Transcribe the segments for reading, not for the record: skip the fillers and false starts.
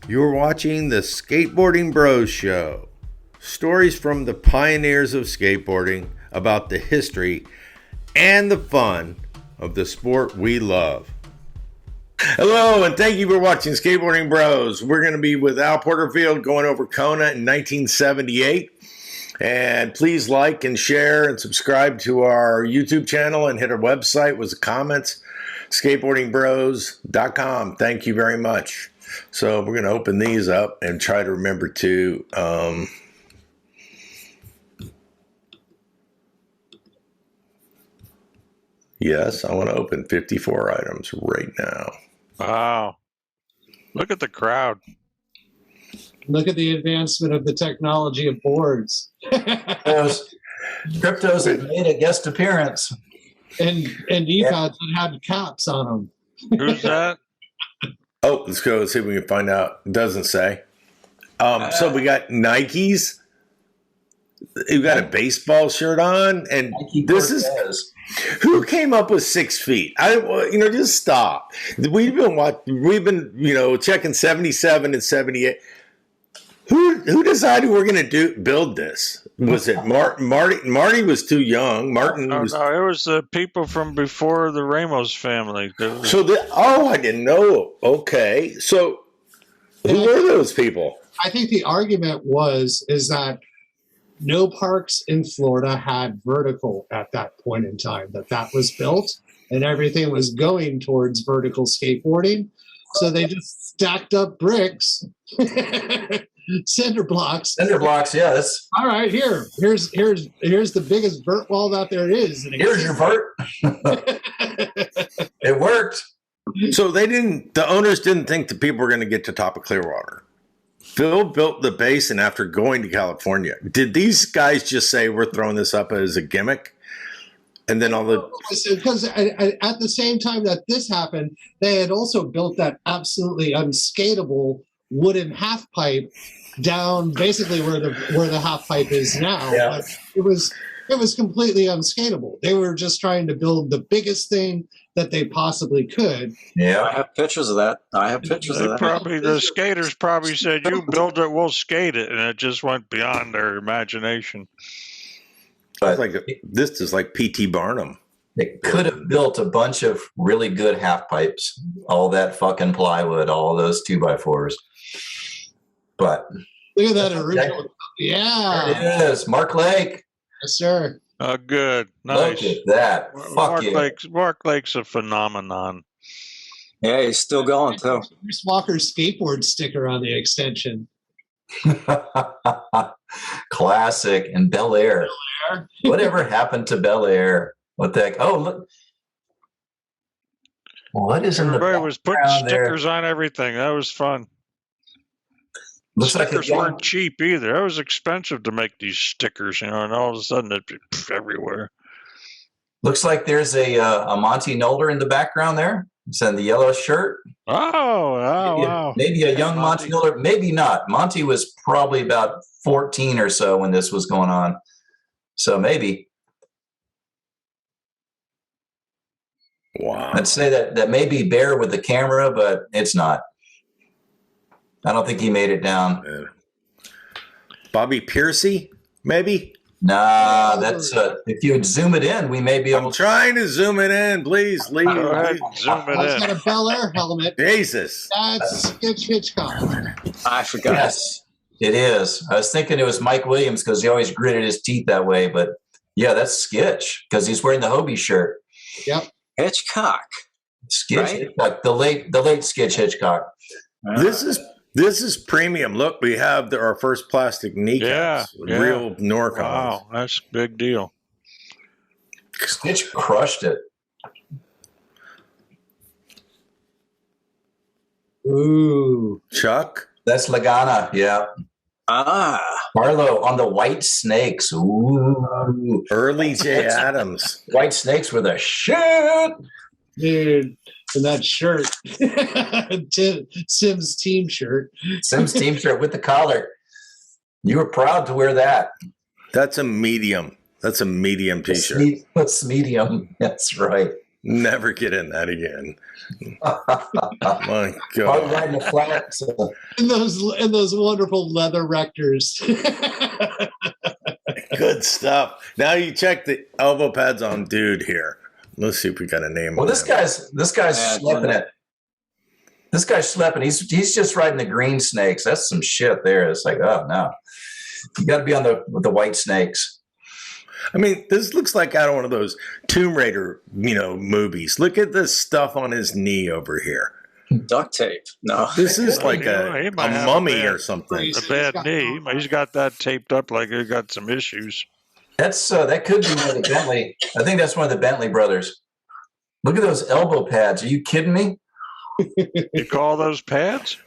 You're watching the Skateboarding Bros Show. Stories from the pioneers of skateboarding about the history and the fun of the sport we love. Hello, and thank you for watching Skateboarding Bros. We're going to be with Al Porterfield going over Kona in 1978. And please like and share and subscribe to our YouTube channel and hit our website with the comments, skateboardingbros.com. Thank you very much. So we're going to open these up and try to remember to yes, I want to open 54 items right now. Wow. Look at the crowd. Look at the advancement of the technology of boards. Cryptos have made a guest appearance. And ePads that had caps on them. Who's that? Oh, let's go see if we can find out. It doesn't say. So we got Nikes. You got a baseball shirt on, and this is who came up with 6 feet. Just stop. We've been checking 77 and 78. Who decided we're going to build this? Was it Marty? Marty was too young. No, it was the people from before the Ramos family. I didn't know. Okay, so who were those people? I think the argument is that no parks in Florida had vertical at that point in time. That was built, and everything was going towards vertical skateboarding. So they just stacked up bricks. Cinder blocks, yeah. That's all right. Here's the biggest vert wall that there is. Here's your vert. It worked. So the owners didn't think the people were going to get to top of Clearwater. Phil built the Basin after going to California. Did these guys just say we're throwing this up as a gimmick? And then because at the same time that this happened, they had also built that absolutely unskateable wooden half pipe down basically where the half pipe is now. Yeah. It was completely unskateable. They were just trying to build the biggest thing that they possibly could. Yeah, I have pictures of that. The skaters probably said, "You build it, we'll skate it," and it just went beyond their imagination. but this is like P.T. Barnum. it could have built a bunch of really good half pipes. All that fucking plywood, all those 2x4s. But Look at that original. Yeah. there it is, Mark Lake. Yes, sir. Oh, good. Nice. Look at that. Fuck yeah. Mark Lake's a phenomenon. Yeah, he's still going too. Chris Walker's skateboard sticker on the extension. Classic. And Bel Air. Whatever happened to Bel Air? What the heck? Oh, look. What is in the Everybody was putting background there? stickers on everything. That was fun. Looks like Stickers weren't cheap either. It was expensive to make these stickers, and all of a sudden it'd be everywhere. Looks like there's a Monty Nolder in the background there. It's in the yellow shirt. Wow. Maybe a young Monty Nolder. Maybe not. Monty was probably about 14 or so when this was going on. So maybe. Wow. I'd say that may be Bear with the camera, but it's not. I don't think he made it down. Yeah. Bobby Piercy, maybe? Nah, that's if you would zoom it in, we may be able I'm trying to zoom it in. Please, Lee. Go ahead, zoom He's got it in. a Bel Air helmet. Jesus. That's Sketch Hitchcock. I forgot. Yes, it is. I was thinking it was Mike Williams because he always gritted his teeth that way, but yeah, that's Skitch because he's wearing the Hobie shirt. Yep. Hitchcock. Skitch Right? Hitchcock, the late Skitch Hitchcock. This is premium. Look, we have our first plastic kneecaps. Yeah. Real Norcons. Wow, that's a big deal. Skitch crushed it. Ooh. Chuck? That's Lagana, yeah. Ah, Barlow on the White Snakes. Ooh. Early J. Adams. White Snakes were the shit. Dude, and that shirt. Sim's team shirt. Sim's team shirt with the collar. You were proud to wear that. That's a medium. That's a medium t-shirt. That's medium. That's right. Never get in that again. My Probably God. riding a flat. So. And those wonderful leather rectors. Good stuff. Now you check the elbow pads on dude here. Let's see if we got a name Well, on this him. guy's schlepping it. This guy's schlepping. He's just riding the green snakes. That's some shit there. It's like, oh no. You got to be on the white snakes. I mean, this looks like out of one of those Tomb Raider, movies. Look at this stuff on his knee over here. Duct tape. No. This is like He a might have mummy a or something. bad knee. He's got that taped up like he got some issues. That's that could be one of the Bentley. I think that's one of the Bentley brothers. Look at those elbow pads. Are you kidding me? You call those pads?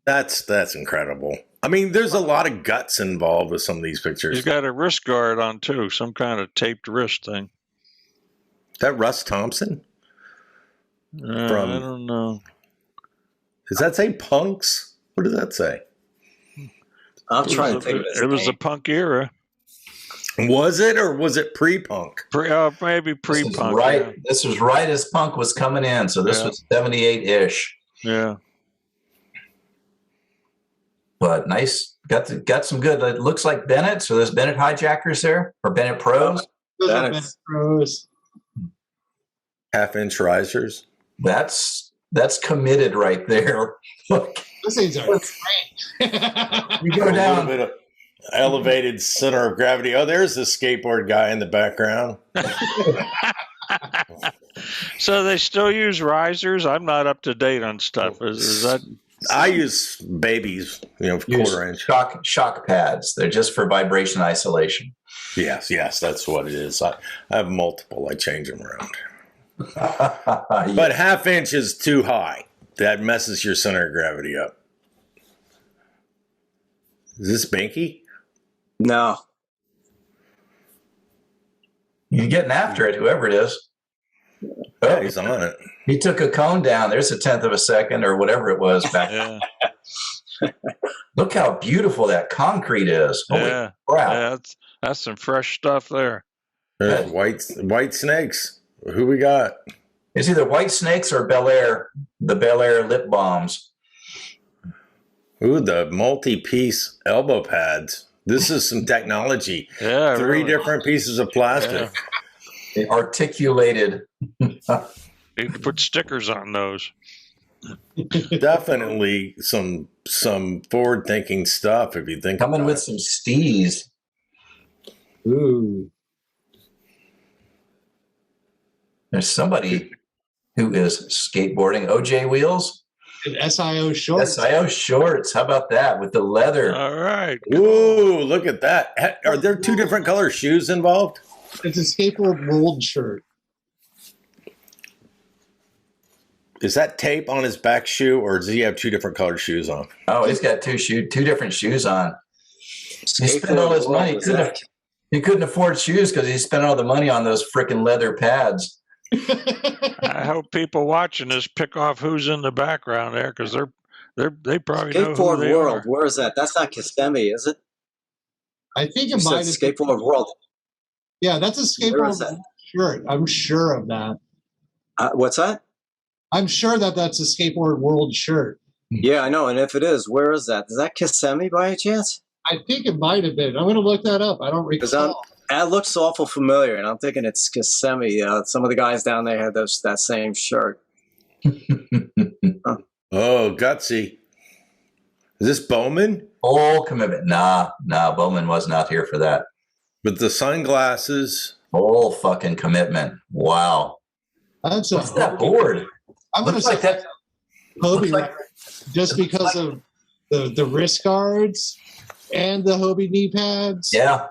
That's incredible. I mean, there's a lot of guts involved with some of these pictures. He's got a wrist guard on too, some kind of taped wrist thing. That Russ Thompson? I don't know. Does that say punks? What does that say? I'm trying to think of his It was the name. punk era. Was it or was it pre-punk? Maybe This was pre-punk. right. This was right as punk was coming in. So this was 78-ish. Yeah. But nice. Got some good. It looks like Bennett. So there's Bennett hijackers there or Bennett pros. Those are That's- best pros. Half-inch risers. That's committed right there. Look, Those things are great. you go A little down. bit of elevated center of gravity. Oh, there's the skateboard guy in the background. So they still use risers? I'm not up to date on stuff. Is that I use babies, Use quarter inch. shock pads. They're just for vibration isolation. Yes, that's what it is. I have multiple. I change them around. Yeah. But half-inch is too high. That messes your center of gravity up. Is this Binky? No. You're getting after it, whoever it is. Yeah, Oh, he's on it. he took a cone down. There's a 1/10 of a second or whatever it was back. yeah. Look how beautiful that concrete is. Holy Yeah. crap. Yeah, that's some fresh stuff there. There's white snakes. Who we got? It's either White Snakes or Bel Air, the Bel Air lip balms. Ooh, the multi-piece elbow pads. This is some technology. Yeah. Three really. different pieces of plastic. They articulated. You can put stickers on those. Definitely some forward-thinking stuff if you think Coming about with it. some stees. Ooh. There's somebody who is skateboarding. OJ Wheels, And SIO shorts. SIO shorts. How about that with the leather? All right. Ooh, look at that. Are there two different color shoes involved? It's a skateboard world shirt. Is that tape on his back shoe or does he have two different color shoes on? Oh, he's got two different shoes on. He spent all his Skateboard money. world, is that- He couldn't afford shoes because he spent all the money on those freaking leather pads. I hope people watching this pick off who's in the background there because they probably know who Skateboard they World. are. Where is that? That's not Kissimmee, is it? I think You it said might have Skateboard World. Yeah, that's a Where is skateboard that? shirt. I'm sure of that. What's that? I'm sure that that's a skateboard world shirt. Yeah, I know. And if it is, where is that? Is that Kissimmee by any chance? I think it might have been. I'm going to look that up. I don't Because recall. that looks awful familiar, and I'm thinking it's Kissimmee. Some of the guys down there had that same shirt. Oh, gutsy. Is this Bowman? Full commitment. Nah, Bowman was not here for that. With the sunglasses. Full fucking commitment. Wow. That's a What's that board? I'm going to Looks say like that. Hobie looks like- just because of the wrist guards and the Hobie knee pads. Yeah.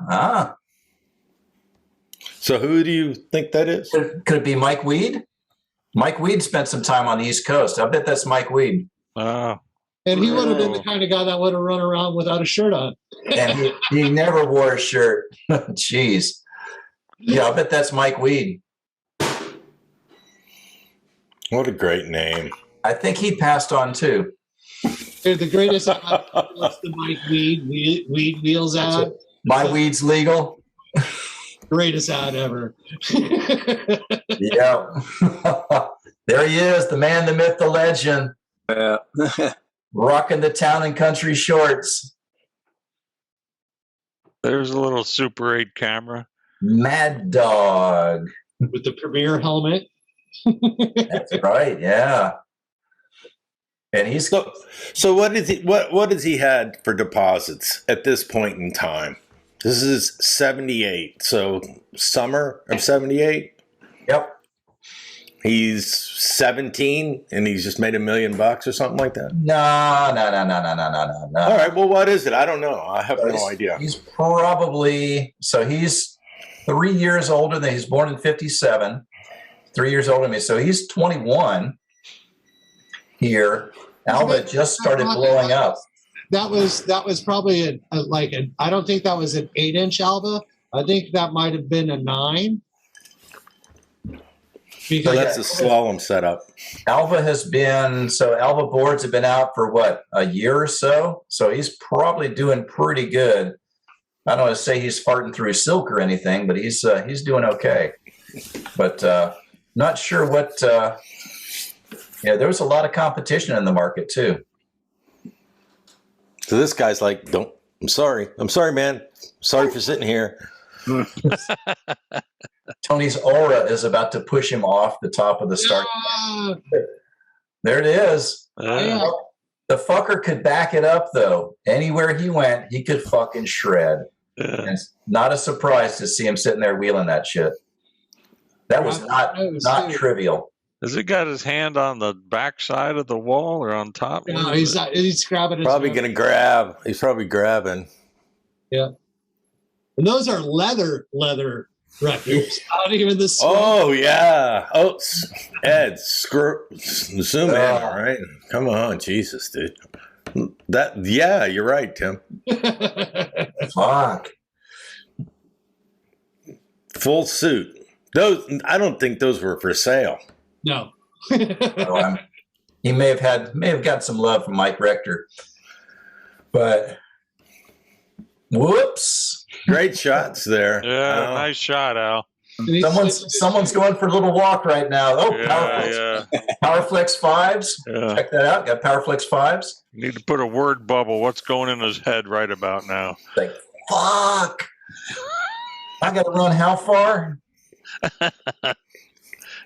So who do you think that is? Could it be Mike Weed? Mike Weed spent some time on the East Coast. I bet that's Mike Weed. And he would have been the kind of guy that would have run around without a shirt on. And he never wore a shirt. Jeez. Yeah, I bet that's Mike Weed. What a great name. I think he passed on too. They're the greatest. What's the Mike Weed Wheels ad? My weed's legal. Greatest ad ever. Yeah. There he is, the man, the myth, the legend. Yeah. Rocking the town and country shorts. There's a little Super 8 camera. Mad Dog. With the Premier helmet. That's right, yeah. And he's So what has he had for deposits at this point in time? This is 78. So summer of 78? Yep. He's 17 and he's just made $1 million or something like that. No. All right. Well, what is it? I don't know. I have no idea. He's probably, so he's 3 years older than, he's born in 57, 3 years older than me. So he's 21 here. Alva just started blowing up. That was probably I don't think that was an 8-inch Alva. I think that might have been a 9. So that's a slalom setup. Alva boards have been out for what, a year or so? So he's probably doing pretty good. I don't want to say he's farting through silk or anything, but he's doing okay. But not sure what. Yeah, there was a lot of competition in the market too. So this guy's like, I'm sorry, man. Sorry for sitting here. Tony's aura is about to push him off the top of the start. There it is. Yeah. The fucker could back it up, though. Anywhere he went, he could fucking shred. And it's not a surprise to see him sitting there wheeling that shit. That was not trivial. Has he got his hand on the back side of the wall or on top? No, he's grabbing his Probably going to grab. He's probably grabbing. Yeah. And those are leather records. Not even the sweat. Oh, yeah. Oh, Ed, zoom in, all right? Come on, Jesus, dude. Yeah, you're right, Tim. Fuck. Full suit. Those, I don't think those were for sale. No. He may have got some love from Mike Rector, but whoops! Great shots there. Yeah, nice shot, Al. Someone's going for a little walk right now. Oh, Yeah. PowerFlex 5s. Yeah. Check that out. Got PowerFlex 5s. You need to put a word bubble. What's going in his head right about now? Like, fuck! I got to run how far?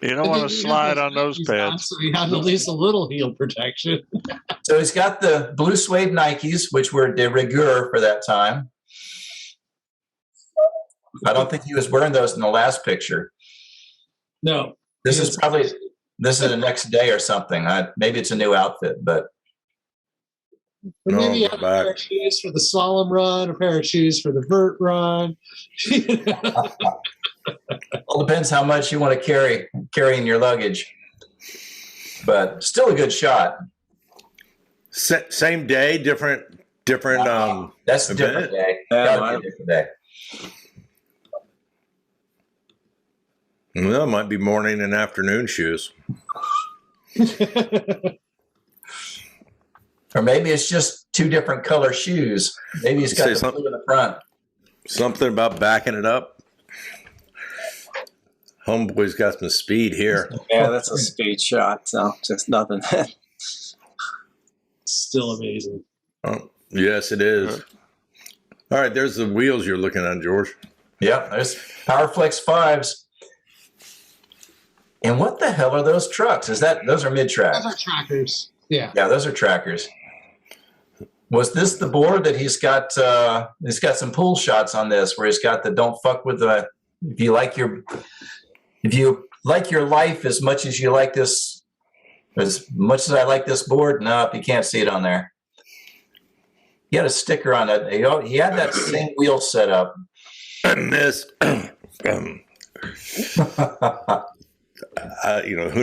You don't want to slide on those pads. So he had at least a little heel protection. So he's got the blue suede Nikes, which were de rigueur for that time. I don't think he was wearing those in the last picture. No. This is the next day or something. Maybe it's a new outfit, but. But maybe you have a pair of shoes for the slalom run, a pair of shoes for the vert run. All depends how much you want to carry in your luggage. But still a good shot. Same day, different. That's a different day. Gotta be a different day. Well, it might be morning and afternoon shoes. Or maybe it's just two different color shoes. Maybe he's got the blue in the front. Something about backing it up. Homeboy's got some speed here. Yeah, that's a speed shot. So just nothing. Still amazing. Oh, yes, it is. All right, there's the wheels you're looking at, George. Yep, there's PowerFlex 5s. And what the hell are those trucks? Those are mid-track? Those are trackers. Yeah. Yeah, those are trackers. Was this the board that he's got some pool shots on this where he's got the don't fuck with the if you like your life as much as you like this, as much as I like this board? No, you can't see it on there. He had a sticker on it. He had that same wheel set up. And this, who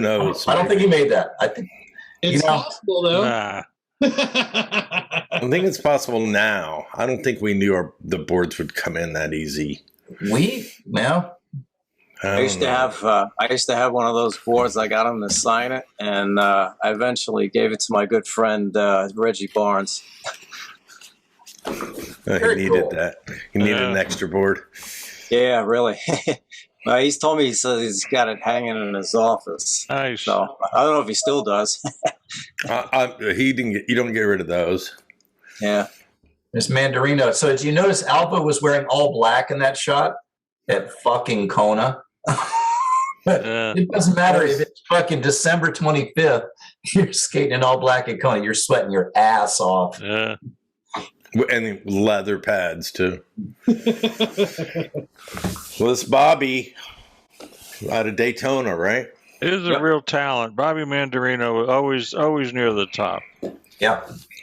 knows? I don't think he made that. I think it's possible though. Nah. I think it's possible now. I don't think we knew the boards would come in that easy. I used to have one of those boards. I got him to sign it, and I eventually gave it to my good friend Reggie Barnes. He needed that. He needed an extra board. Yeah, really. He's told me he says he's got it hanging in his office. Nice. So I don't know if he still does. He didn't get. You don't get rid of those. Yeah. There's Mandarino. So did you notice Alba was wearing all black in that shot at fucking Kona? Yeah. It doesn't matter if it's fucking December 25th. You're skating in all black at Kona. You're sweating your ass off. Yeah. And leather pads too. Well, it's Bobby out of Daytona, right? It is a real talent. Bobby Mandarino, always near the top. Yeah.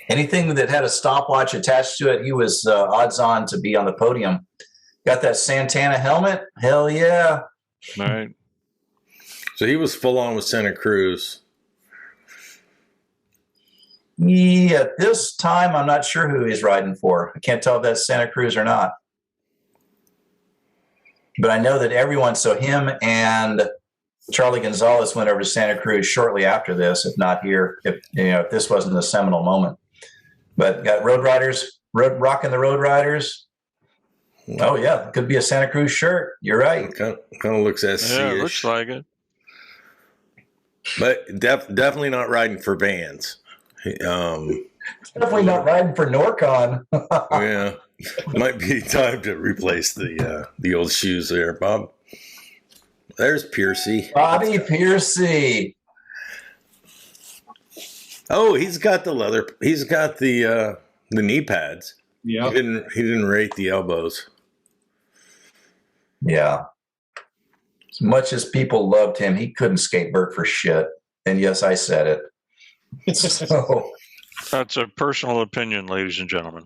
Anything that had a stopwatch attached to it, he was odds on to be on the podium. Got that Santana helmet? Hell yeah. Right. So he was full on with Santa Cruz. At this time, I'm not sure who he's riding for. I can't tell if that's Santa Cruz or not. But I know that everyone, so him and Charlie Gonzalez went over to Santa Cruz shortly after this, if not here, if this wasn't a seminal moment. But got Road Riders, rocking the Road Riders. Oh yeah, could be a Santa Cruz shirt. You're right. Kind of looks SC-ish. Yeah, it looks like it. But definitely not riding for Vans. Definitely not riding for Norcon. Yeah, might be time to replace the old shoes there, Bob. There's Piercy. Bobby Piercy. Oh, he's got the leather. He's got the knee pads. Yeah. He didn't rate the elbows. Yeah. As much as people loved him, he couldn't skateboard for shit. And yes, I said it. So. That's a personal opinion, ladies and gentlemen.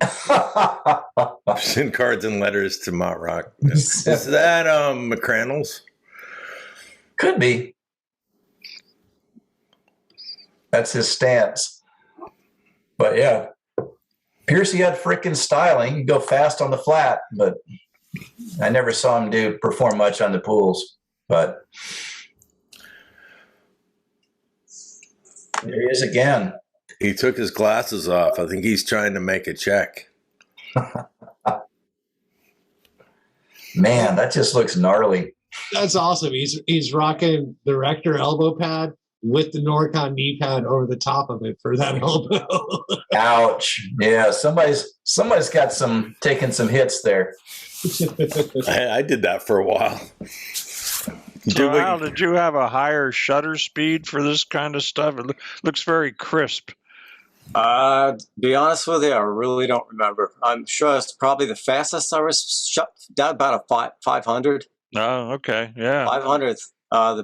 Send cards and letters to Mott Rock. Is that McCrannell's? Could be. That's his stance. But yeah, Piercy had freaking styling. He could go fast on the flat, but I never saw him perform much on the pools. But there he is again. He took his glasses off. I think he's trying to make a check. Man, that just looks gnarly. That's awesome. He's rocking the Rector elbow pad with the Norcon knee pad over the top of it for that elbow. Ouch. Yeah, somebody's got taking some hits there. I did that for a while. So, Al, did you have a higher shutter speed for this kind of stuff? It looks very crisp. Be honest with you, I really don't remember. I'm sure it's probably the fastest I was shot down about a 500. Oh, okay, yeah. 500th. I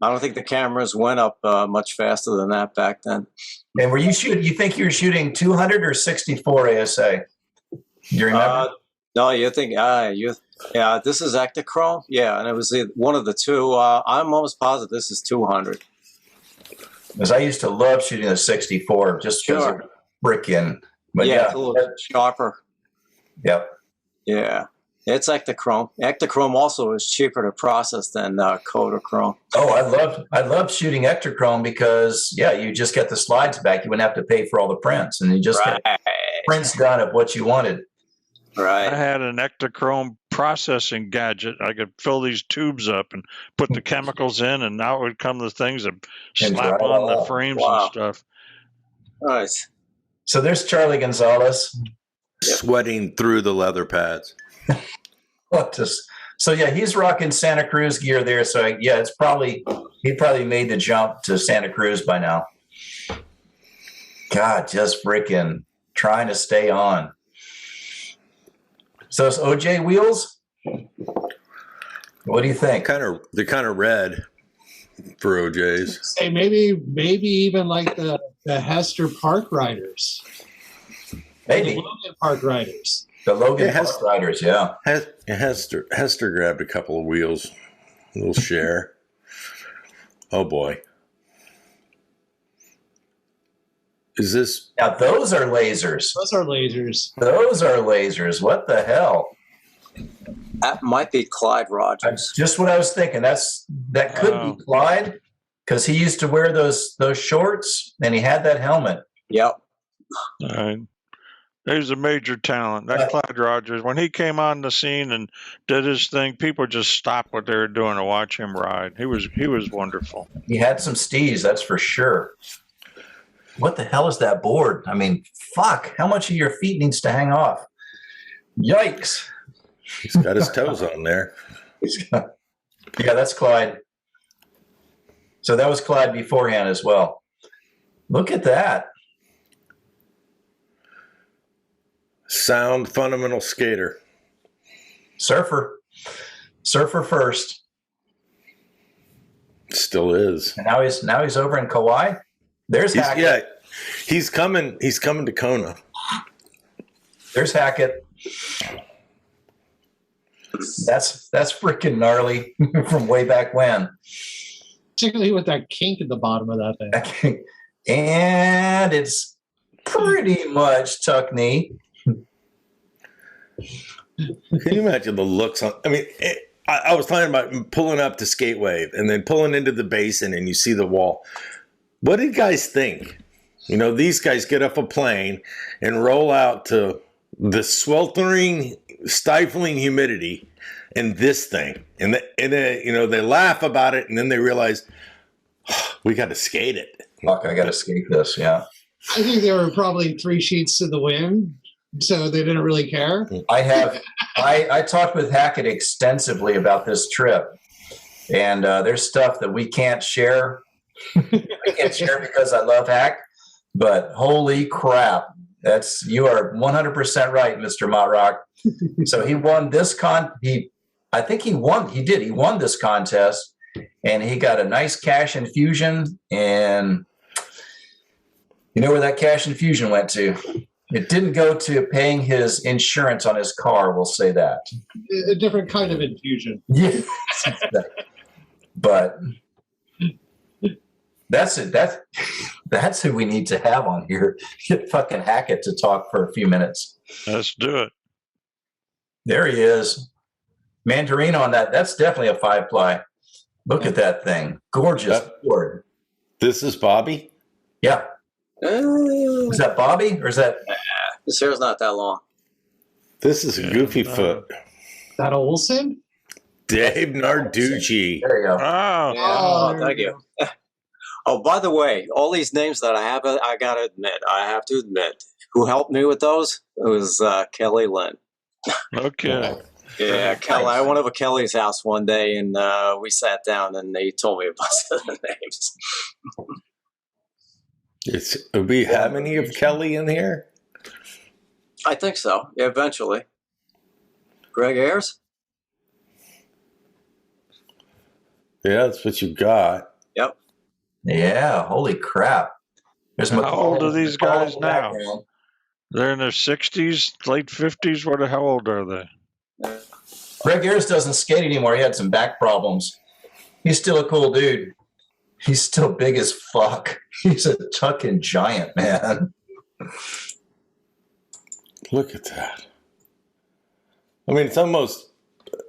don't think the cameras went up much faster than that back then. And were you think you were shooting 200 or 64 ASA? Do you remember? No, you think, yeah, this is Ektachrome? Yeah, and it was one of the two. I'm almost positive this is 200. Because I used to love shooting the 64 just because of freaking. But yeah, it's a little sharper. Yep. Yeah. It's Ektachrome. Ektachrome also is cheaper to process than Kodachrome. Oh, I loved shooting Ektachrome because you just get the slides back. You wouldn't have to pay for all the prints, and you just get prints done of what you wanted. Right. I had an Ektachrome processing gadget. I could fill these tubes up and put the chemicals in, and out would come the things that slap on the frames and stuff. Nice. So there's Charlie Gonzalez. Sweating through the leather pads. So yeah, he's rocking Santa Cruz gear there. So yeah, he probably made the jump to Santa Cruz by now. God, just freaking trying to stay on. So it's OJ wheels. What do you think? They're kind of red for OJs. Hey, maybe even like the Hester Park Riders. Maybe the Logan Park Riders. The Logan Park Riders, yeah. Hester grabbed a couple of wheels. A little share. Oh boy. Is this? Now those are lasers. Those are lasers. Those are lasers. What the hell? That might be Clyde Rogers. That's just what I was thinking. That could be Clyde because he used to wear those shorts and he had that helmet. Yep. All right. He was a major talent. That Clyde Rogers, when he came on the scene and did his thing, people just stopped what they were doing to watch him ride. He was wonderful. He had some steez, that's for sure. What the hell is that board? I mean, fuck, how much of your feet needs to hang off? Yikes. He's got his toes on there. Yeah, that's Clyde. So that was Clyde beforehand as well. Look at that. Sound fundamental skater. Surfer first. Still is. And now he's over in Kauai. There's Hackett. Yeah, he's coming to Kona. There's Hackett. That's freaking gnarly from way back when. Particularly with that kink at the bottom of that thing. And it's pretty much tuck knee. Can you imagine the looks on? I mean, I was talking about pulling up to Skate Wave and then pulling into the Basin and you see the wall. What did guys think? You know, these guys get off a plane and roll out to the sweltering, stifling humidity and this thing. And you know, they laugh about it and then they realize, oh, we got to skate it. Fuck, I got to skate this, yeah. I think they were probably 3 sheets to the wind, so they didn't really care. I talked with Hackett extensively about this trip, and there's stuff that we can't share. I can't share because I love Hack, but holy crap, you are 100% right, Mr. Motrock. So he won this he won this contest, and he got a nice cash infusion, and you know where that cash infusion went to? It didn't go to paying his insurance on his car, we'll say that. A different kind of infusion. Yeah. But that's it. That's who we need to have on here. Get fucking Hackett to talk for a few minutes. Let's do it. There he is. Mandarin on that. That's definitely a 5-ply. Look at that thing. Gorgeous board. This is Bobby? Yeah. Is that Bobby or is that? His hair's not that long. This is Goofy Foot. That Olsen? Dave Narducci. There you go. Oh, Yeah. Oh, thank you. Oh, by the way, all these names that I have to admit, who helped me with those? It was Kelly Lynn. okay. Yeah, Kelly. I went over Kelly's house one day, and we sat down, and they told me about the names. Do we have any of Kelly in here? I think so. Yeah, eventually. Greg Ayers? Yeah, that's what you got. Yep. Yeah, holy crap. There's How old are these guys now? background. They're in their 60s, late 50s. How old are they? Greg Ayers doesn't skate anymore. He had some back problems. He's still a cool dude. He's still big as fuck. He's a tucking giant, man. Look at that. I mean, it's almost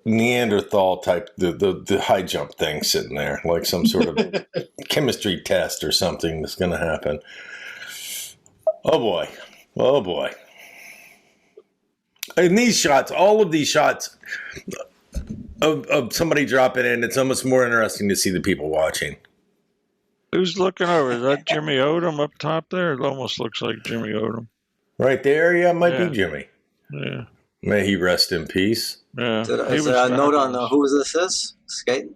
Neanderthal type, the high jump thing sitting there, like some sort of chemistry test or something that's going to happen. Oh, boy. Oh, boy. And these shots, all of these shots of somebody dropping in, it's almost more interesting to see the people watching. Who's looking over? Is that Jimmy Odom up top there? It almost looks like Jimmy Odom. Right there, yeah, might be Jimmy. Yeah. May he rest in peace. Yeah. Is there a note on who this is? Skating?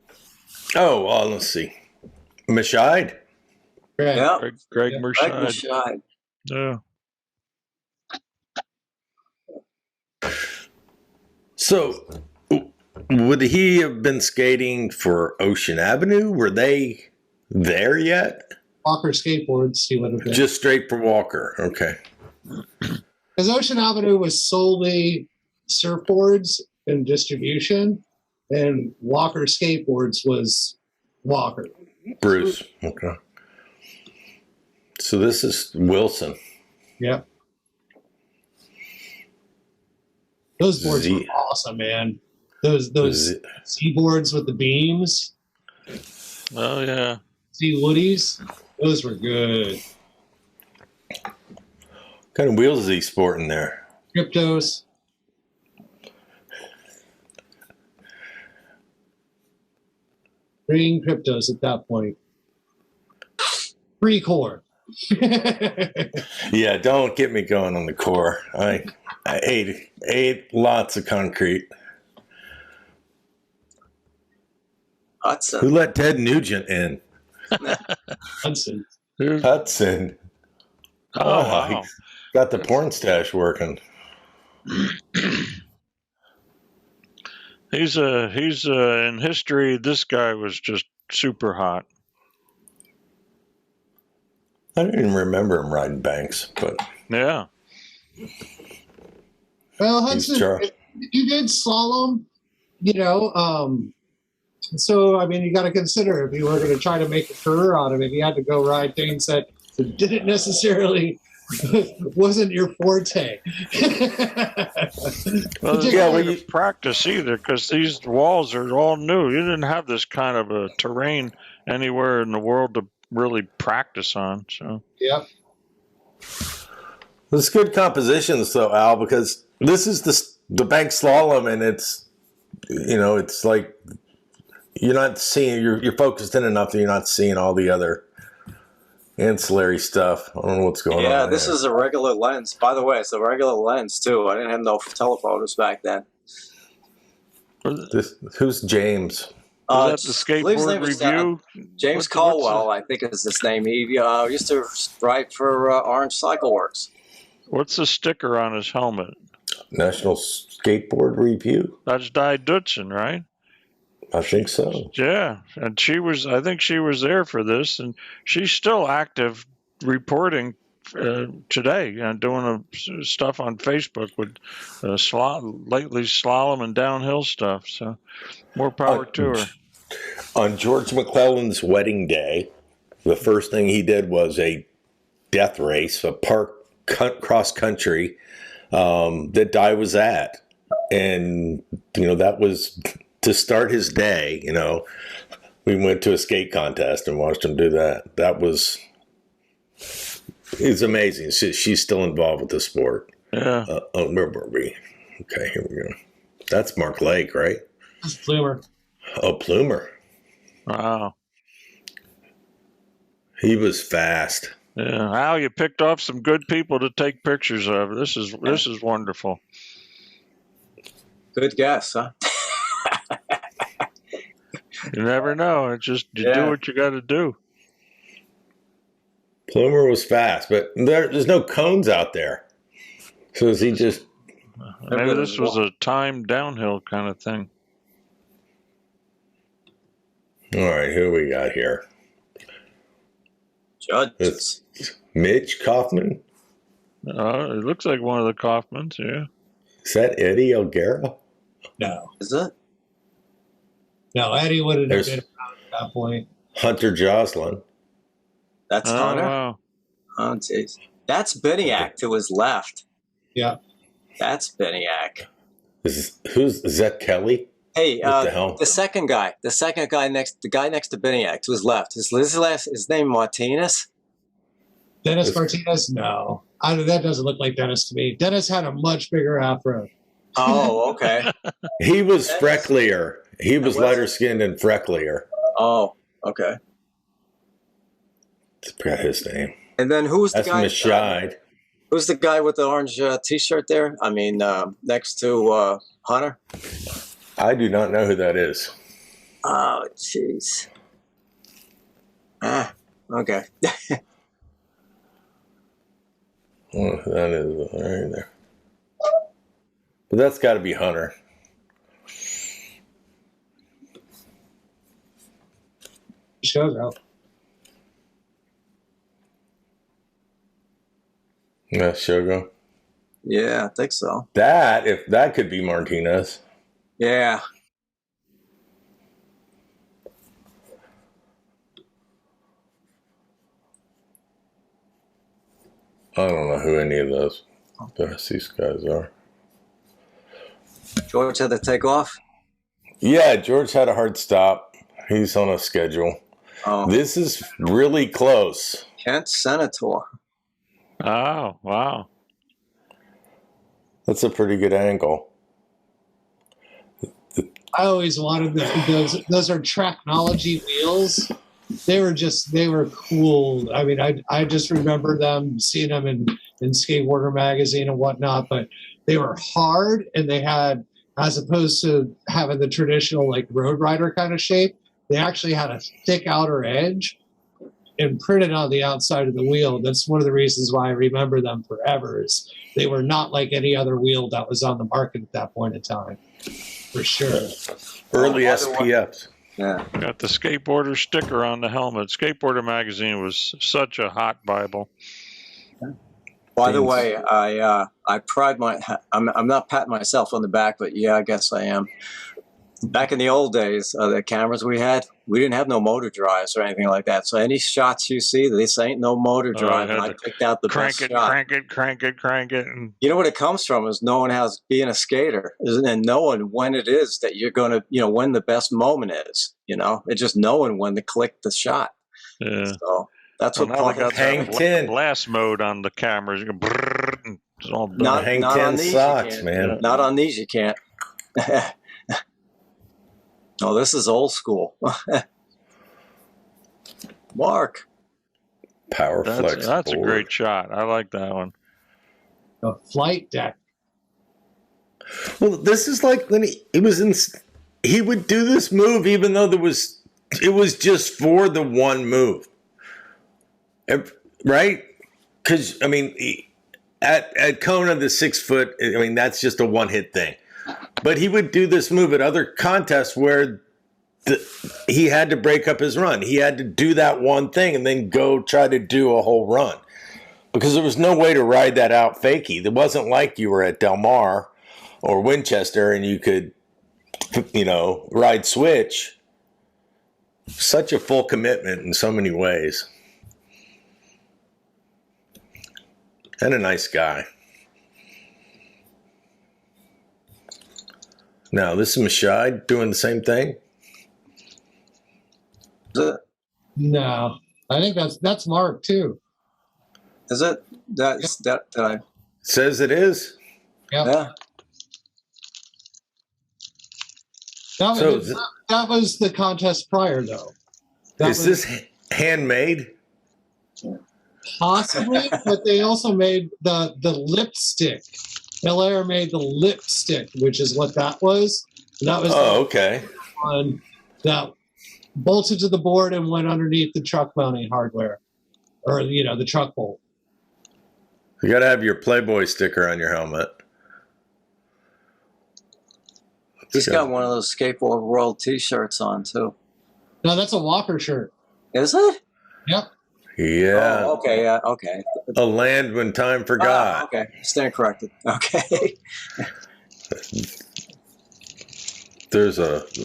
Oh, well, let's see. Mashide. Yeah. Greg Greg Mershide. Mashide. Yeah. So, would he have been skating for Ocean Avenue? Were they there yet? Walker Skateboards, he would have been. Just straight for Walker. Okay. Because Ocean Avenue was solely surfboards and distribution, and Walker Skateboards was Walker. Bruce. Okay. So this is Wilson. Yeah. Those boards were awesome, man. Those Z boards with the beams. Oh, yeah. Z Woodies. Those were good. kind of wheels is he sporting there? Cryptos. Green Cryptos at that point. Free core. Yeah, don't get me going on the core. I ate lots of concrete. Hudson. Who let Ted Nugent in? Hudson. Hudson. Oh, wow. He got the porn stash working. He's in history. This guy was just super hot. I don't even remember him riding banks, but Yeah. Well, Hudson, you did slalom, so, I mean, you got to consider if you were going to try to make a career out of it, you had to go ride things that didn't necessarily wasn't your forte. Well, you practice either, because these walls are all new. You didn't have this kind of a terrain anywhere in the world to really practice on. So Yep. It's good compositions, though, Al, because this is the bank slalom, and it's like you're not seeing, you're focused in enough that you're not seeing all the other ancillary stuff. I don't know what's going on. Yeah, this is a regular lens. By the way, it's a regular lens, too. I didn't have no telephotos back then. Who's James? Is that the skateboard review? James Caldwell, I think is his name. He used to write for Orange Cycle Works. What's the sticker on his helmet? National Skateboard Review? That's Di Dudson, right? I think so. Yeah, and I think she was there for this, and she's still active reporting today and doing stuff on Facebook with lately slalom and downhill stuff. So more power to her. On George McClellan's wedding day, the first thing he did was a death race, a park cross country that Di was at, and that was to start his day. We went to a skate contest and watched him do that. It's amazing. She's still involved with the sport. Yeah. Where were we? Okay, here we go. That's Mark Lake, right? That's Plumer. Oh, Plumer. Wow. He was fast. Yeah. Al, you picked off some good people to take pictures of. This is wonderful. Good guess, huh? You never know. It's just you do what you got to do. Plumer was fast, but there's no cones out there. So is he just... Maybe this was a timed downhill kind of thing. All right, who we got here? Judges. It's Mitch Kaufman. It looks like one of the Kaufmans, yeah. Is that Eddie Elguera? No. Is it? No, Eddie wouldn't have been around at that point. Hunter Joslin. That's Hunter? Wow. Oh, jeez. That's Beniak to his left. Yeah. That's Beniak. Is that Kelly? Hey, What the hell? the guy next to Beniak to his left. His name Martinez? Dennis Martinez? No. That doesn't look like Dennis to me. Dennis had a much bigger afro. Oh, okay. He was frecklier. He was lighter skinned and frecklier. Oh, okay. I forgot his name. And then who's the That's guy? Mashide. Who's the guy with the orange T-shirt there? I mean, next to Hunter. I do not know who that is. Oh, jeez. Ah, okay. Oh, that is right there. But that's got to be Hunter. Shows out. Yeah, Shogo. Yeah, I think so. If that could be Martinez. Yeah. I don't know who any of those these guys are. George had to take off? Yeah, George had a hard stop. He's on a schedule. Oh. This is really close. Kent Senator. Oh, wow. That's a pretty good angle. I always wanted those are Tracknology wheels. They were cool. I mean, I just remember them, seeing them in Skateboarder magazine and whatnot, but they were hard, and they had, as opposed to having the traditional like Road Rider kind of shape, they actually had a thick outer edge imprinted on the outside of the wheel. That's one of the reasons why I remember them forever, is they were not like any other wheel that was on the market at that point in time, for sure. Early SPFs. Yeah. Got the skateboarder sticker on the helmet. Skateboarder magazine was such a hot Bible. By the way, I pride I'm not patting myself on the back, but yeah, I guess I am. Back in the old days, the cameras we didn't have no motor drives or anything like that. So any shots you see, this ain't no motor drive, and I picked out the best shot. Crank it. And you know what it comes from is knowing how being a skater, and knowing when it is that you're going to, when the best moment is. It's just knowing when to click the shot. Yeah. So that's what Paul got. Hang 10 blast mode on the cameras. You can brrr, and it's all done. Not Hang 10 on these, socks, man. Not on these, you can't. Oh, this is old school. Mark. Power flex. That's a great shot. I like that one. A flight deck. Well, this is like when he would do this move even though it was just for the one move. Right? Because, I mean, at Kona, the 6 foot, I mean, that's just a one-hit thing. But he would do this move at other contests where he had to break up his run. He had to do that one thing and then go try to do a whole run. Because there was no way to ride that out fakey. It wasn't like you were at Del Mar or Winchester and you could, ride switch. Such a full commitment in so many ways. And a nice guy. Now, this is Mashai doing the same thing? No, I think that's Mark too. Is it? That Says it is. Yep. Yeah. That was the contest prior, though. Is this handmade? Possibly, but they also made the lipstick. Belair made the lipstick, which is what that was. That was okay. One that bolted to the board and went underneath the truck mounting hardware, or the truck bolt. You got to have your Playboy sticker on your helmet. He's got one of those Skateboard World T-shirts on too. No, that's a Walker shirt. Is it? Yep. Yeah. Oh, okay. Yeah. Okay. A land when time forgot. Okay. Stand corrected. Okay.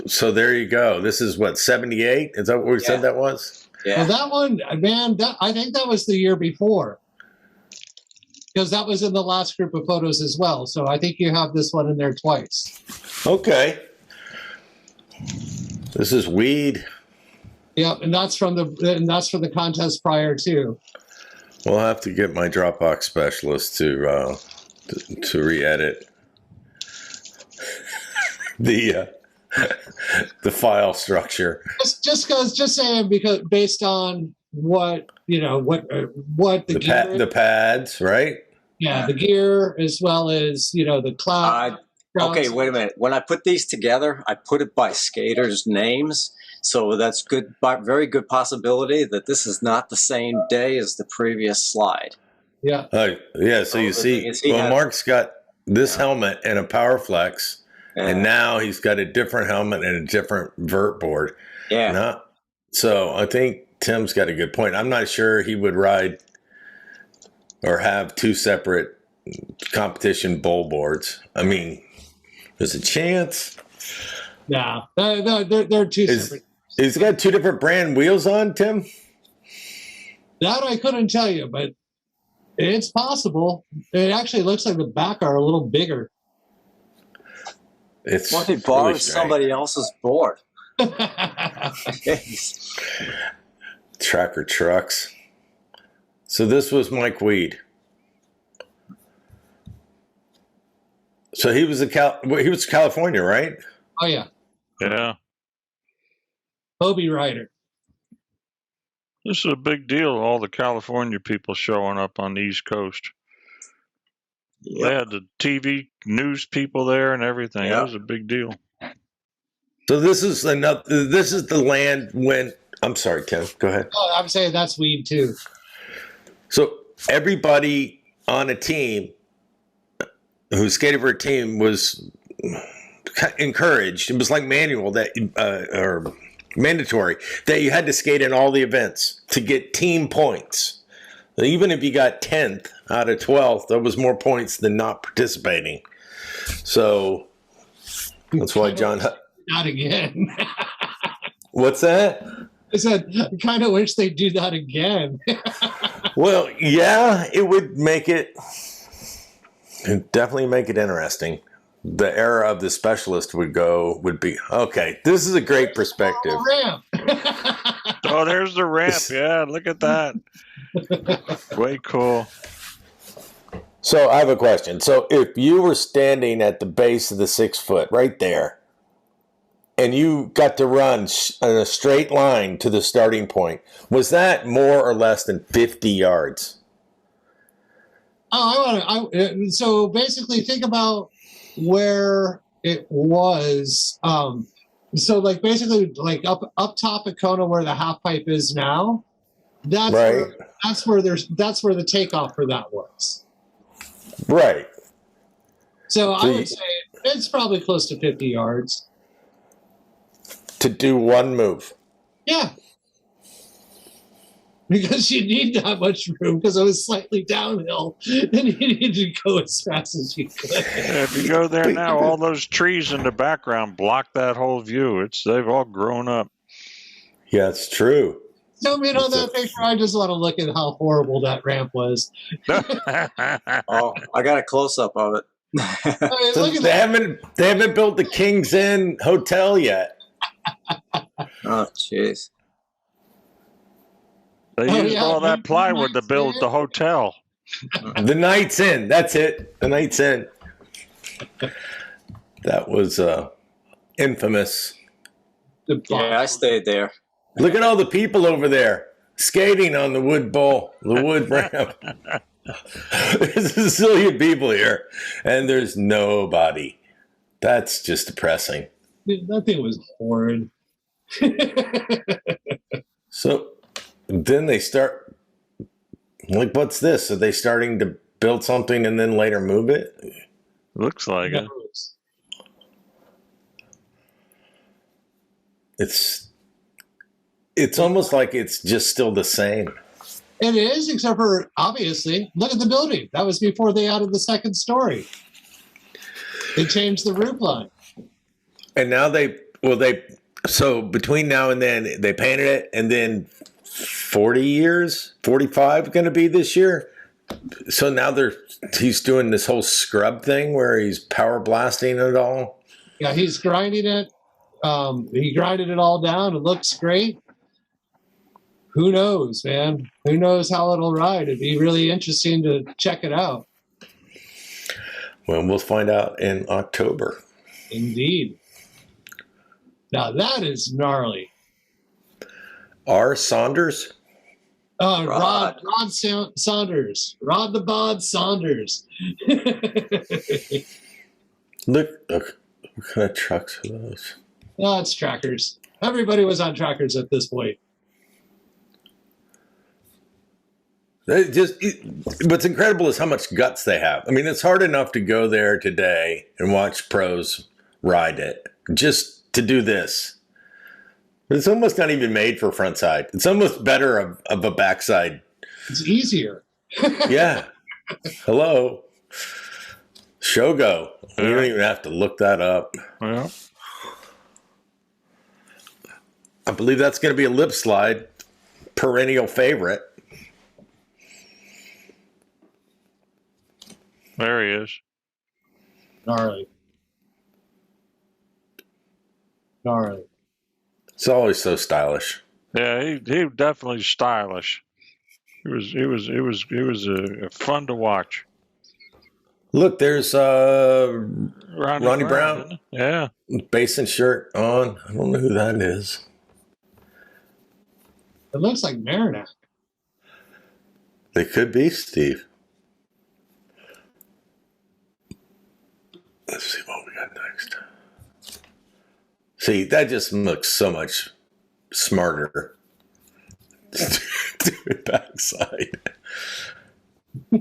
So there you go. This is what, 78? Is that what we said that was? Yeah. Well, that one, man, I think that was the year before. Because that was in the last group of photos as well. So I think you have this one in there twice. Okay. This is weed. Yep, and that's from the contest prior too. We'll have to get my Dropbox specialist to re-edit the file structure. Just saying, because based on what the gear, the pads, right? Yeah, the gear as well as the cloud. Okay, wait a minute. When I put these together, I put it by skaters' names. So that's good, very good possibility that this is not the same day as the previous slide. Yeah. Yeah. So you see, Mark's got this helmet and a PowerFlex, and now he's got a different helmet and a different vert board. Yeah. So I think Tim's got a good point. I'm not sure he would ride or have two separate competition bowl boards. I mean, there's a chance. No, they're two separate. He's got two different brand wheels on, Tim? That I couldn't tell you, but it's possible. It actually looks like the back are a little bigger. It's what if he borrowed somebody else's board? Tracker trucks. So this was Mike Weed. So he was he was California, right? Oh yeah, Yeah. Hobie rider. This is a big deal, all the California people showing up on the East Coast. Yep. They had the TV news people there and everything. Yep. It was a big deal. So this is the land when, I'm sorry, Tim, go ahead. Oh, I'm saying that's weed too. So everybody on a team who skated for a team was encouraged. It was like or mandatory that you had to skate in all the events to get team points. Even if you got 10th out of 12th, that was more points than not participating. So that's why John. Not again. What's that? I said, I kind of wish they'd do that again. Well, yeah, it would definitely make it interesting. The era of the specialist would be, okay, this is a great perspective. Ramp. Oh, there's the ramp. Yeah, look at that. Way cool. So I have a question. So if you were standing at the base of the 6 foot right there, and you got to run in a straight line to the starting point, was that more or less than 50 yards? So basically think about where it was. So like basically like up top at Kona where the half pipe is now, that's right. where the takeoff for that was. Right. So I would say it's probably close to 50 yards. To do one move. Yeah. Because you need that much room because it was slightly downhill and you needed to go as fast as you could. Yeah, if you go there now, all those trees in the background block that whole view. They've all grown up. Yeah, it's true. Zoom in on that picture. I just want to look at how horrible that ramp was. Oh, I got a close up of it. I mean, So they haven't built the King's Inn Hotel yet. Oh, jeez. They used all that plywood to build the hotel. The Knight's Inn. That's it. The Knight's Inn. That was infamous. Yeah, I stayed there. Look at all the people over there skating on the wood ramp. There's a zillion people here, and there's nobody. That's just depressing. That thing was horrid. So then they start, like, what's this? Are they starting to build something and then later move it? Looks like it. It's almost like it's just still the same. It is, except for, obviously, look at the building. That was before they added the second story. They changed the roof line. And now so between now and then, they painted it, and then 40 years, 45 going to be this year. So now he's doing this whole scrub thing where he's power blasting it all. Yeah, he's grinding it. He grinded it all down. It looks great. Who knows, man? Who knows how it'll ride? It'd be really interesting to check it out. Well, we'll find out in October. Indeed. Now that is gnarly. R. Saunders? Rod Saunders. Rod the Bod Saunders. Look, what kind of trucks are those? Oh, it's trackers. Everybody was on trackers at this point. What's incredible is how much guts they have. I mean, it's hard enough to go there today and watch pros ride it just to do this. It's almost not even made for front side. It's almost better of a backside. It's easier. Yeah. Hello. Shogo. You don't even have to look that up. Yeah. I believe that's going to be a lip slide. Perennial favorite. There he is. Gnarly. It's always so stylish. Yeah, he definitely stylish. It was fun to watch. Look, there's Ronnie Brown. Yeah. Basin shirt on. I don't know who that is. It looks like Marinac. They could be, Steve. Let's see what we got next. See, that just looks so much smarter. Do it backside.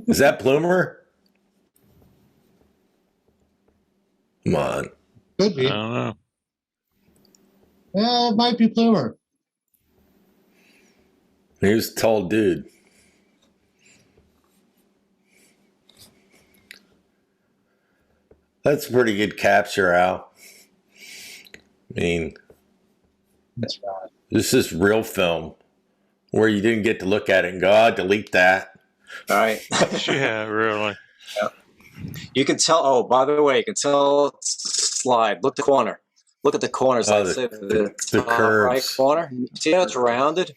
Is that Bloomer? Come on. Could be. I don't know. Well, it might be Plumer. He was a tall dude. That's a pretty good capture, Al. I mean, That's right. this is real film where you didn't get to look at it and go, oh, delete that. All right. Yeah, really. You can tell. Oh, by the way, you can tell it's a slide. Look at the corner. Look at the corners. Oh, I'd say the top curves. right corner. See how it's rounded?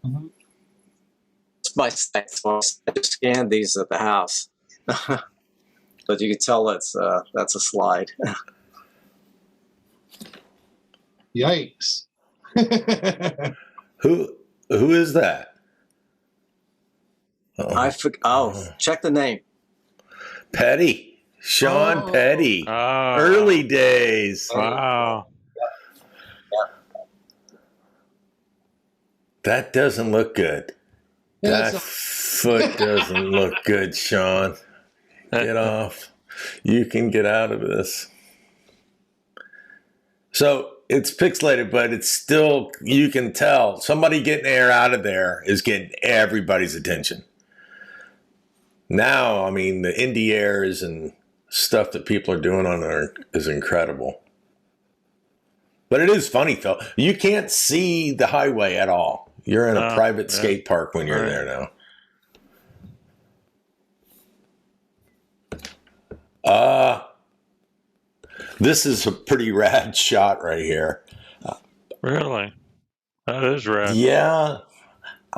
Mhm. It's my site. I just scanned these at the house. But you can tell that's a slide. Yikes. Who is that? Check the name. Petty. Sean Oh. Petty. Oh, Early days. wow. That doesn't look good. Yeah, That it's a- foot doesn't look good, Sean. Get off. You can get out of this. So it's pixelated, but it's still, you can tell somebody getting air out of there is getting everybody's attention. Now, I mean, the indie airs and stuff that people are doing on there is incredible. But it is funny, Phil. You can't see the highway at all. You're in a private skate park when you're Right. there now. This is a pretty rad shot right here. Really? That is rad. Yeah,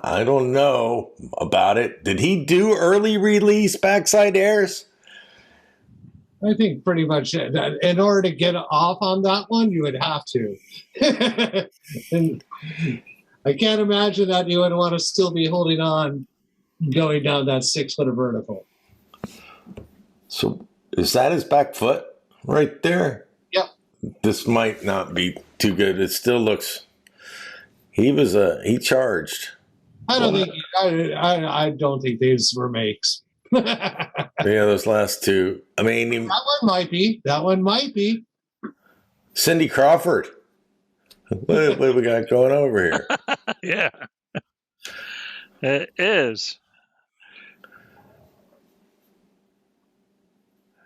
I don't know about it. Did he do early release backside airs? I think pretty much that in order to get off on that one, you would have to. And I can't imagine that you would want to still be holding on going down that 6 foot of vertical. So is that his back foot right there? Yep. This might not be too good. It still looks. He charged. I don't think these were makes. That Yeah, those last two. I mean, one might be. That one might be. Cindy Crawford. What do we got going over here? Yeah. It is.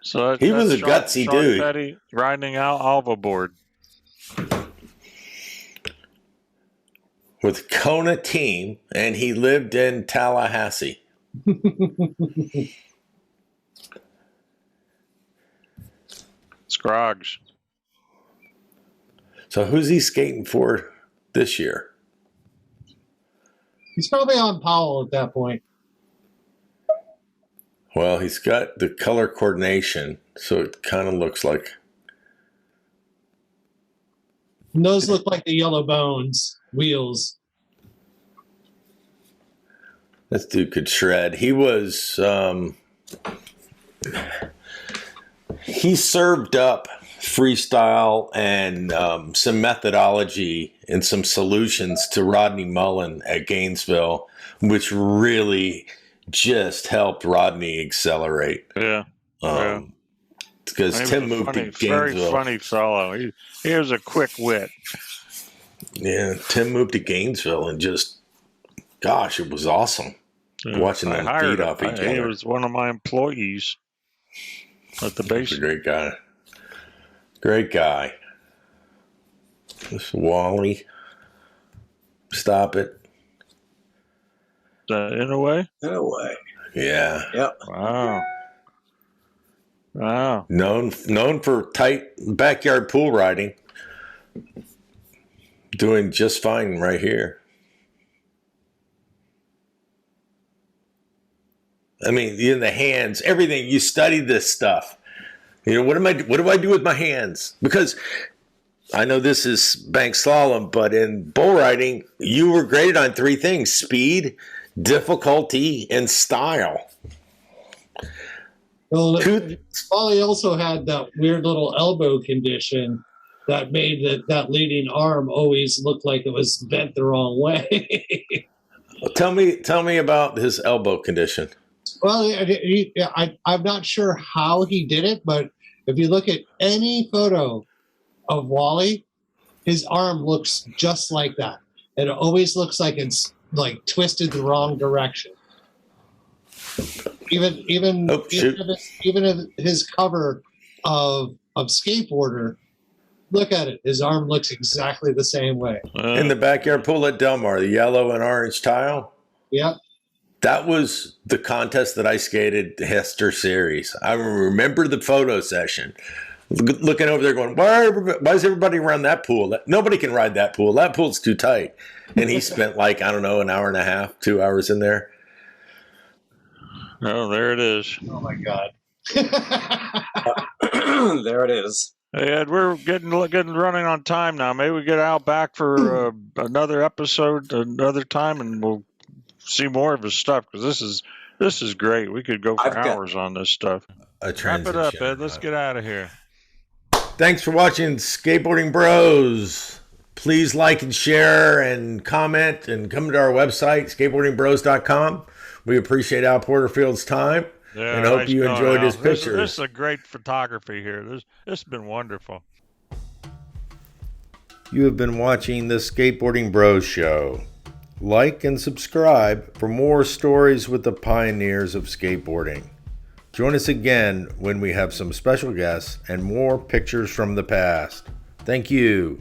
So He was a Sean gutsy dude. Petty riding out Alva board. With Kona team, and he lived in Tallahassee. Scroggs. So who's he skating for this year? He's probably on Powell at that point. Well, he's got the color coordination, so it kind of looks like. And those look like the yellow bones wheels. This dude could shred. He was, he served up freestyle and some methodology and some solutions to Rodney Mullen at Gainesville, which really just helped Rodney accelerate. Yeah. Because He was Tim a moved funny, to very Gainesville. funny fellow. He was a quick wit. Yeah, Tim moved to Gainesville and just, gosh, it was awesome. Watching I them hired feed him. off each He other. was one of my employees at the He's a Basin. great guy. Great guy. This Wally. Stop it. In a way? In a way. Yeah. Yep. Wow. Wow. Known for tight backyard pool riding. Doing just fine right here. I mean, in the hands, everything. You study this stuff. You know, what do I do with my hands? Because I know this is bank slalom, but in bull riding, you were graded on 3 things: speed, difficulty, and style. Well, Ollie also had that weird little elbow condition that made that leading arm always look like it was bent the wrong way. Tell me about his elbow condition. Well, I'm not sure how he did it, but if you look at any photo of Wally, his arm looks just like that. It always looks like it's like twisted the wrong direction. Even his cover of Skateboarder, look at it. His arm looks exactly the same way. In the backyard pool at Del Mar, the yellow and orange tile. Yep. That was the contest that I skated, the Hester Series. I remember the photo session. Looking over there going, why is everybody around that pool? Nobody can ride that pool. That pool's too tight. And he spent like, I don't know, an hour and a half, 2 hours in there. Oh, there it is. Oh, my God. There it is. Hey, Ed, we're getting running on time now. Maybe we get Al back for another episode another time, and we'll see more of his stuff, because this is great. We could go for hours on this stuff. Wrap it up, Ed. Let's get out of here. Thanks for watching Skateboarding Bros. Please like and share and comment and come to our website, skateboardingbros.com. We appreciate Al Porterfield's time and hope you enjoyed his pictures. This is a great photography here. This has been wonderful. You have been watching the Skateboarding Bros Show. Like and subscribe for more stories with the pioneers of skateboarding. Join us again when we have some special guests and more pictures from the past. Thank you.